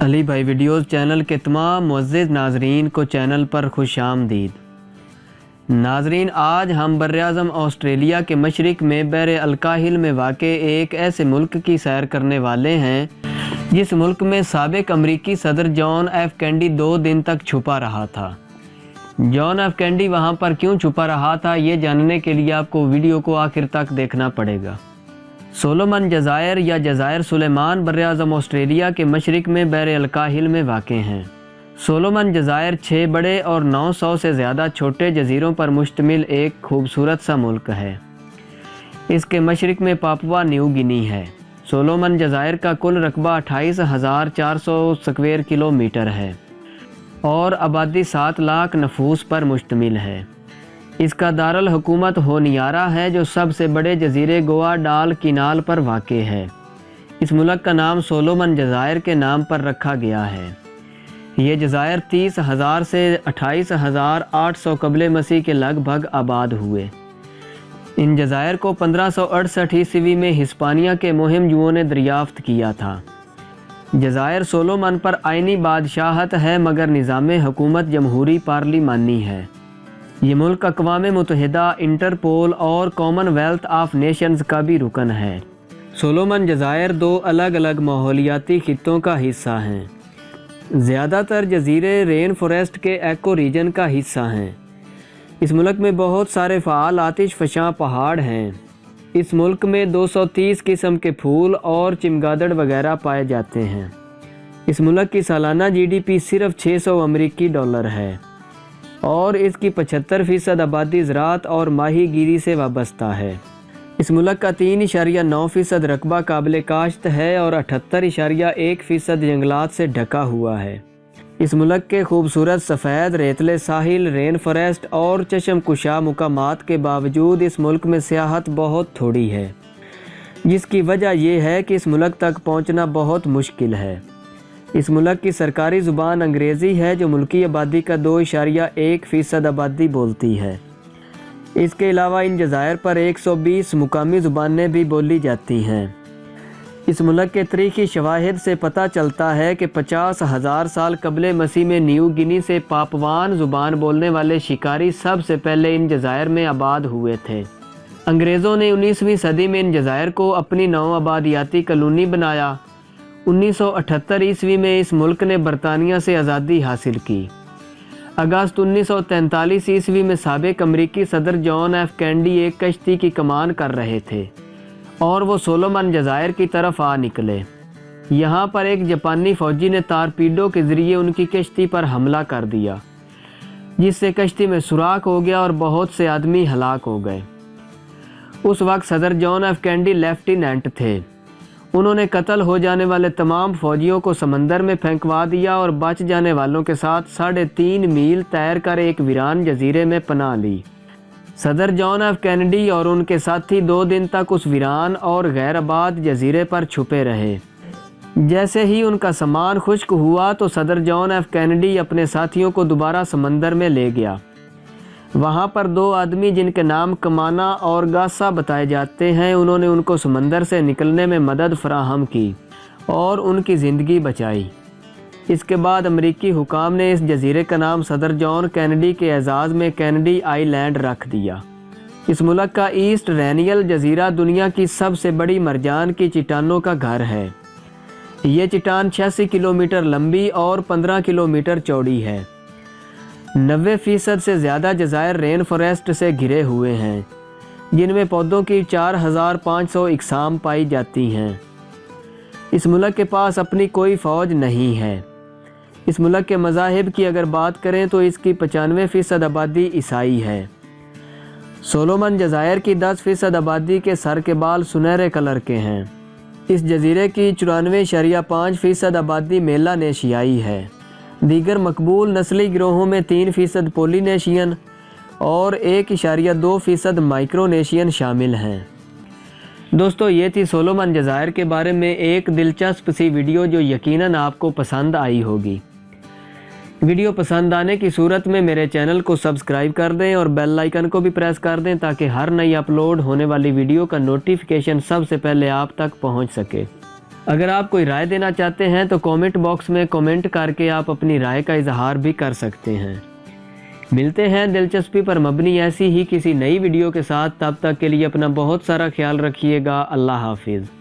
علی بھائی videos channel کے تمام معزز ناظرین کو چینل پر خوش آمدید۔ ناظرین، آج ہم براعظم آسٹریلیا کے مشرق میں بحر الکاہل میں واقع ایک ایسے ملک کی سیر کرنے والے ہیں جس ملک میں سابق امریکی صدر جان ایف کینیڈی 2 دن تک چھپا رہا تھا۔ جان ایف کینیڈی وہاں پر کیوں چھپا رہا تھا، یہ جاننے کے لیے آپ کو ویڈیو کو آخر تک دیکھنا پڑے گا۔ سولومن جزائر یا جزائر سلیمان براعظم آسٹریلیا کے مشرق میں بحر الکاہل میں واقع ہیں۔ سولومن جزائر 6 بڑے اور 900 سے زیادہ چھوٹے جزیروں پر مشتمل ایک خوبصورت سا ملک ہے۔ اس کے مشرق میں پاپوا نیو گنی ہے۔ سولومن جزائر کا کل رقبہ 28,400 اسکوائر کلومیٹر ہے اور آبادی 7 لاکھ نفوس پر مشتمل ہے۔ اس کا دارالحکومت ہونیارا ہے جو سب سے بڑے جزیرے گوا ڈال کینال پر واقع ہے۔ اس ملک کا نام سولومن جزائر کے نام پر رکھا گیا ہے۔ یہ جزائر 30,000 سے 28,800 قبل مسیح کے لگ بھگ آباد ہوئے۔ ان جزائر کو 1568 عیسوی میں ہسپانیہ کے مہم جوؤں نے دریافت کیا تھا۔ جزائر سولومن پر آئینی بادشاہت ہے مگر نظام حکومت جمہوری پارلیمانی ہے۔ یہ ملک اقوام متحدہ، انٹرپول اور کامن ویلتھ آف نیشنز کا بھی رکن ہے۔ سولومن جزائر 2 الگ الگ ماحولیاتی خطوں کا حصہ ہیں۔ زیادہ تر جزیرے رین فارسٹ کے ایکو ریجن کا حصہ ہیں۔ اس ملک میں بہت سارے فعال آتش فشاں پہاڑ ہیں۔ اس ملک میں 230 قسم کے پھول اور چمگادڑ وغیرہ پائے جاتے ہیں۔ اس ملک کی سالانہ GDP صرف $600 ہے اور اس کی 75% آبادی زراعت اور ماہی گیری سے وابستہ ہے۔ اس ملک کا 3.9% رقبہ قابل کاشت ہے اور 78.1% جنگلات سے ڈھکا ہوا ہے۔ اس ملک کے خوبصورت سفید ریتلے ساحل، رین فارسٹ اور چشم کشا مقامات کے باوجود اس ملک میں سیاحت بہت تھوڑی ہے، جس کی وجہ یہ ہے کہ اس ملک تک پہنچنا بہت مشکل ہے۔ اس ملک کی سرکاری زبان انگریزی ہے جو ملکی آبادی کا 2.1% آبادی بولتی ہے۔ اس کے علاوہ ان جزائر پر 120 مقامی زبانیں بھی بولی جاتی ہیں۔ اس ملک کے تاریخی شواہد سے پتہ چلتا ہے کہ 50,000 سال قبل مسیح میں نیو گنی سے پاپوان زبان بولنے والے شکاری سب سے پہلے ان جزائر میں آباد ہوئے تھے۔ انگریزوں نے 19ویں صدی میں ان جزائر کو اپنی نو آبادیاتی کالونی بنایا۔ 1978 عیسوی میں اس ملک نے برطانیہ سے آزادی حاصل کی۔ اگست 1943 عیسوی میں سابق امریکی صدر جان ایف کینیڈی ایک کشتی کی کمان کر رہے تھے اور وہ سولومن جزائر کی طرف آ نکلے۔ یہاں پر ایک جاپانی فوجی نے تارپیڈو کے ذریعے ان کی کشتی پر حملہ کر دیا، جس سے کشتی میں سوراخ ہو گیا اور بہت سے آدمی ہلاک ہو گئے۔ اس وقت صدر جان ایف کینیڈی لیفٹیننٹ تھے۔ انہوں نے قتل ہو جانے والے تمام فوجیوں کو سمندر میں پھینکوا دیا اور بچ جانے والوں کے ساتھ 3.5 میل تیر کر ایک ویران جزیرے میں پناہ لی۔ صدر جان ایف کینیڈی اور ان کے ساتھی 2 دن تک اس ویران اور غیر آباد جزیرے پر چھپے رہے۔ جیسے ہی ان کا سامان خشک ہوا تو صدر جان ایف کینیڈی اپنے ساتھیوں کو دوبارہ سمندر میں لے گیا۔ وہاں پر 2 آدمی جن کے نام کمانا اور گاسا بتائے جاتے ہیں، انہوں نے ان کو سمندر سے نکلنے میں مدد فراہم کی اور ان کی زندگی بچائی۔ اس کے بعد امریکی حکام نے اس جزیرے کا نام صدر جان کینیڈی کے اعزاز میں کینیڈی آئی لینڈ رکھ دیا۔ اس ملک کا ایسٹ رینیل جزیرہ دنیا کی سب سے بڑی مرجان کی چٹانوں کا گھر ہے۔ یہ چٹان 86 کلومیٹر لمبی اور 15 کلومیٹر چوڑی ہے۔ 90% سے زیادہ جزائر رین فارسٹ سے گھرے ہوئے ہیں، جن میں پودوں کی 4,500 اقسام پائی جاتی ہیں۔ اس ملک کے پاس اپنی کوئی فوج نہیں ہے۔ اس ملک کے مذاہب کی اگر بات کریں تو اس کی 95% آبادی عیسائی ہے۔ سولومن جزائر کی 10% آبادی کے سر کے بال سنہرے کلر کے ہیں۔ اس جزیرے کی 94.5% آبادی میلانیشیائی ہے۔ دیگر مقبول نسلی گروہوں میں 3% پولینیشین اور 1.2% مائکرونیشین شامل ہیں۔ دوستو، یہ تھی سولومن جزائر کے بارے میں ایک دلچسپ سی ویڈیو جو یقیناً آپ کو پسند آئی ہوگی۔ ویڈیو پسند آنے کی صورت میں میرے چینل کو سبسکرائب کر دیں اور بیل آئیکن کو بھی پریس کر دیں تاکہ ہر نئی اپلوڈ ہونے والی ویڈیو کا نوٹیفیکیشن سب سے پہلے آپ تک پہنچ سکے۔ اگر آپ کوئی رائے دینا چاہتے ہیں تو کومنٹ باکس میں کومنٹ کر کے آپ اپنی رائے کا اظہار بھی کر سکتے ہیں۔ ملتے ہیں دلچسپی پر مبنی ایسی ہی کسی نئی ویڈیو کے ساتھ، تب تک کے لیے اپنا بہت سارا خیال رکھیے گا۔ اللہ حافظ۔